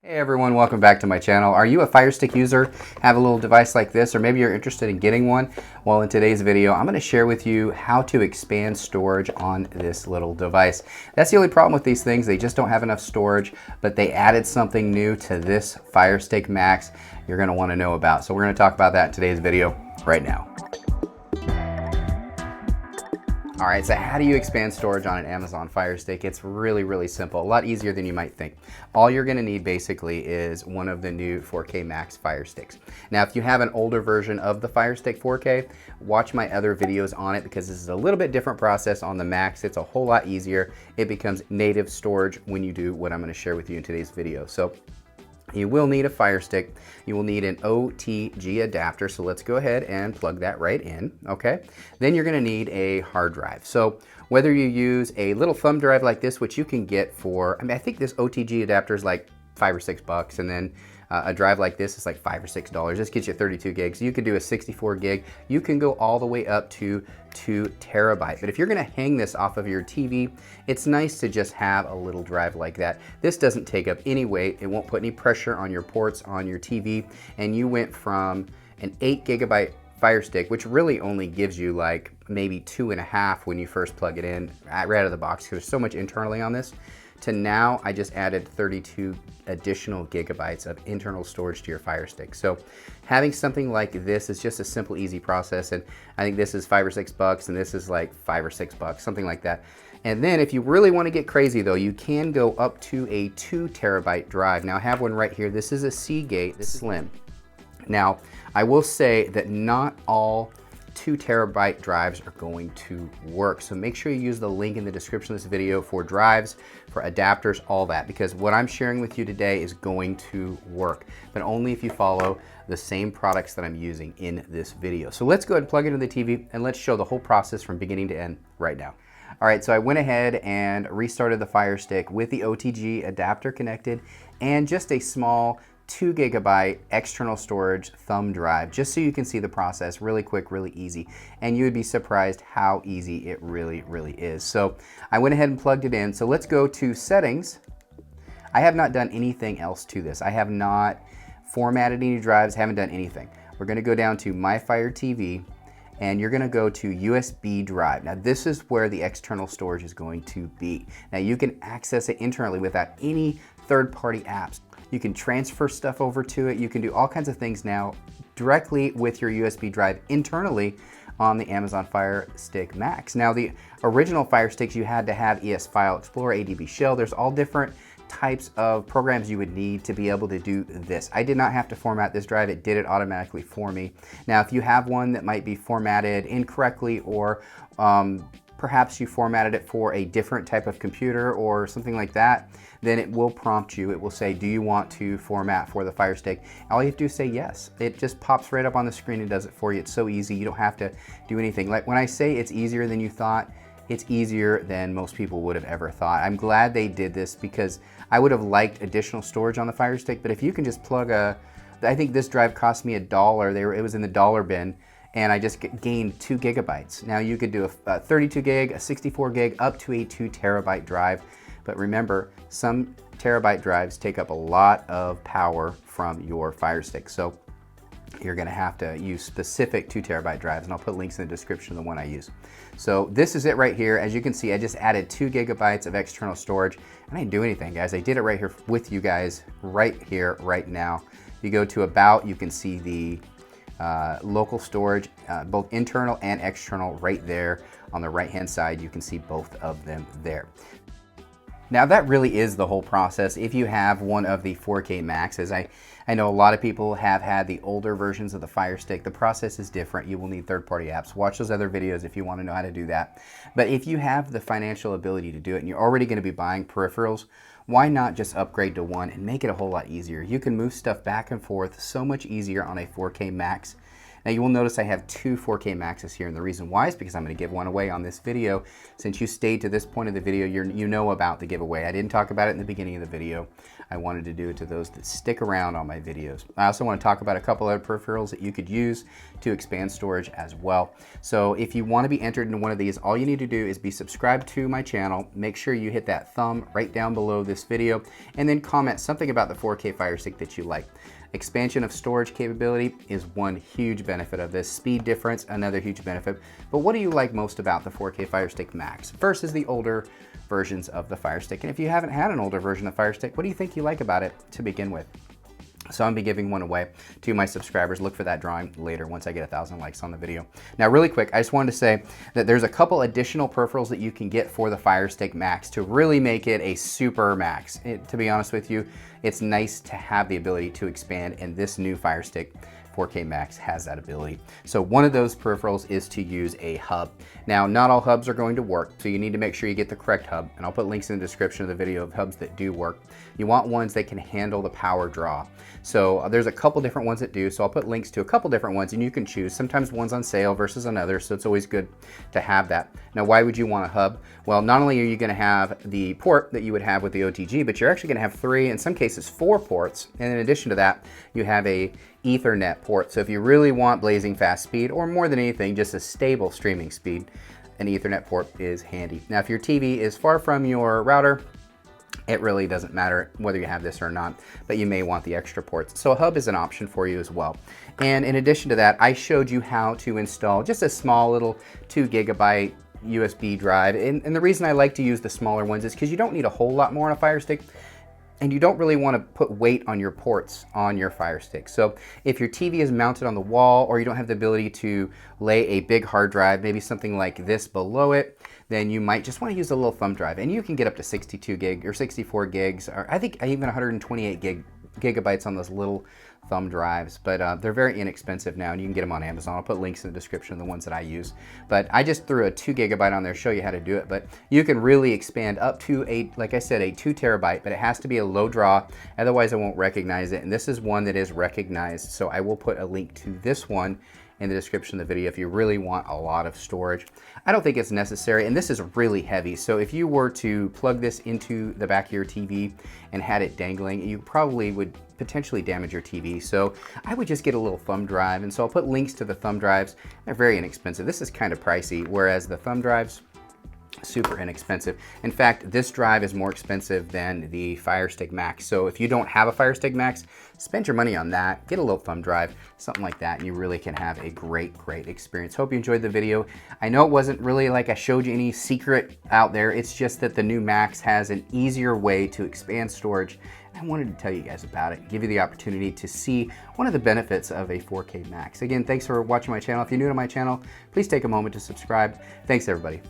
Hey everyone, welcome back to my channel. Are you a Firestick user, have a little device like this, or maybe you're interested in getting one? Well, in today's video, I'm going to share with you how to expand storage on this little device. That's the only problem with these things. They just don't have enough storage, but they added something new to this Firestick Max you're going to want to know about. So we're going to talk about that in today's video right now. All right, so how do you expand storage on an Amazon Firestick? It's really simple, a lot easier than you might think. All you're gonna need basically is one of the new 4K Max Firesticks. Now, if you have an older version of the Firestick 4K, watch my other videos on it because this is a little bit different process on the Max. It's a whole lot easier. It becomes native storage when you do what I'm gonna share with you in today's video. So you will need a Firestick. You will need an OTG adapter. So let's go ahead and plug that right in, okay? Then you're gonna need a hard drive. So whether you use a little thumb drive like this, which you can get for, I think this OTG adapter is like $5 or $6, and then a drive like this is like $5 or $6. This gets you 32 gigs. You could do a 64 gig. You can go all the way up to 2 terabytes. But if you're gonna hang this off of your TV, it's nice to just have a little drive like that. This doesn't take up any weight. It won't put any pressure on your ports on your TV. And you went from an 8 gigabyte Firestick, which really only gives you like maybe 2.5 when you first plug it in right out of the box because there's so much internally on this, to now I just added 32 additional gigabytes of internal storage to your Firestick. So having something like this is just a simple, easy process. And I think this is $5 or $6 and this is like $5 or $6, something like that. And then if you really want to get crazy though, you can go up to a 2 terabyte drive. Now I have one right here. This is a Seagate Slim. Now I will say that not all 2 terabyte drives are going to work. So make sure you use the link in the description of this video for drives, for adapters, all that, because what I'm sharing with you today is going to work, but only if you follow the same products that I'm using in this video. So let's go ahead and plug it into the TV and let's show the whole process from beginning to end right now. All right, so I went ahead and restarted the Firestick with the OTG adapter connected and just a small 2 gigabyte external storage thumb drive, just so you can see the process. Really quick, really easy, and you would be surprised how easy it really is. So I went ahead and plugged it in. So let's go to settings. I have not done anything else to this. I have not formatted any drives, haven't done anything. We're gonna go down to My Fire TV and you're gonna go to USB drive. Now this is where the external storage is going to be. Now you can access it internally without any third-party apps. You can transfer stuff over to it. You can do all kinds of things now directly with your USB drive internally on the Amazon Firestick Max. Now the original Firesticks, you had to have ES File Explorer, ADB Shell. There's all different types of programs you would need to be able to do this. I did not have to format this drive. It did it automatically for me. Now if you have one that might be formatted incorrectly, or perhaps you formatted it for a different type of computer or something like that, then it will prompt you. It will say, do you want to format for the Firestick? All you have to do is say yes. It just pops right up on the screen and does it for you. It's so easy. You don't have to do anything. Like when I say it's easier than you thought, it's easier than most people would have ever thought. I'm glad they did this because I would have liked additional storage on the Firestick, but if you can just plug I think this drive cost me $1. It was in the dollar bin, and I just gained 2 gigabytes. Now you could do a 32 gig, a 64 gig, up to a 2 terabyte drive. But remember, some terabyte drives take up a lot of power from your Firestick. So you're gonna have to use specific 2 terabyte drives, and I'll put links in the description of the one I use. So this is it right here. As you can see, I just added 2 gigabytes of external storage. I didn't do anything, guys. I did it right here with you guys right here, right now. You go to About, you can see the local storage, both internal and external right there on the right-hand side. You can see both of them there. Now that really is the whole process. If you have one of the 4K Maxes, I know a lot of people have had the older versions of the Firestick. The process is different. You will need third-party apps. Watch those other videos if you want to know how to do that. But if you have the financial ability to do it and you're already going to be buying peripherals, why not just upgrade to one and make it a whole lot easier? You can move stuff back and forth so much easier on a 4K Max Now you will notice I have two 4K Maxes here, and the reason why is because I'm going to give one away on this video. Since you stayed to this point of the video, you know about the giveaway. I didn't talk about it in the beginning of the video. I wanted to do it to those that stick around on my videos. I also want to talk about a couple other peripherals that you could use to expand storage as well. So if you want to be entered into one of these, all you need to do is be subscribed to my channel. Make sure you hit that thumb right down below this video, and then comment something about the 4K Fire Stick that you like. Expansion of storage capability is one huge benefit of this. Speed difference, another huge benefit. But what do you like most about the 4K Fire Stick Max versus the older versions of the Fire Stick? And if you haven't had an older version of Fire Stick, what do you think you like about it to begin with? So I'm gonna be giving one away to my subscribers. Look for that drawing later once I get 1,000 likes on the video. Now really quick, I just wanted to say that there's a couple additional peripherals that you can get for the Fire Stick Max to really make it a super max. To be honest with you, it's nice to have the ability to expand, and this new Fire Stick 4K Max has that ability. So one of those peripherals is to use a hub. Now, not all hubs are going to work, so you need to make sure you get the correct hub, and I'll put links in the description of the video of hubs that do work. You want ones that can handle the power draw. So there's a couple different ones that do, so I'll put links to a couple different ones, and you can choose. Sometimes one's on sale versus another, so it's always good to have that. Now, why would you want a hub? Well, not only are you gonna have the port that you would have with the OTG, but you're actually gonna have 3, in some cases 4 ports, and in addition to that, you have a Ethernet port. So if you really want blazing fast speed, or more than anything, just a stable streaming speed, an Ethernet port is handy. Now, if your TV is far from your router, it really doesn't matter whether you have this or not, but you may want the extra ports. So a hub is an option for you as well. And in addition to that, I showed you how to install just a small little 2 GB USB drive. And the reason I like to use the smaller ones is because you don't need a whole lot more on a Fire Stick, and you don't really want to put weight on your ports on your Fire Stick. So if your TV is mounted on the wall, or you don't have the ability to lay a big hard drive, maybe something like this below it, then you might just want to use a little thumb drive, and you can get up to 62 gig or 64 gigs, or I think even 128 gigabytes on those little thumb drives, but they're very inexpensive now, and you can get them on Amazon. I'll put links in the description of the ones that I use, but I just threw a 2 GB on there to show you how to do it. But you can really expand up to like I said, a 2 TB, but it has to be a low draw, otherwise I won't recognize it, and this is one that is recognized, so I will put a link to this one in the description of the video if you really want a lot of storage. I don't think it's necessary, and this is really heavy, so if you were to plug this into the back of your TV and had it dangling, you probably would potentially damage your TV. So I would just get a little thumb drive, and so I'll put links to the thumb drives. They're very inexpensive. This is kind of pricey, whereas the thumb drives, super inexpensive. In fact, this drive is more expensive than the Fire Stick Max. So if you don't have a Fire Stick Max, spend your money on that. Get a little thumb drive, something like that, and you really can have a great experience. Hope you enjoyed the video. I know it wasn't really like I showed you any secret out there. It's just that the new Max has an easier way to expand storage. I wanted to tell you guys about it, give you the opportunity to see one of the benefits of a 4K Max. Again, thanks for watching my channel. If you're new to my channel, please take a moment to subscribe. Thanks, everybody.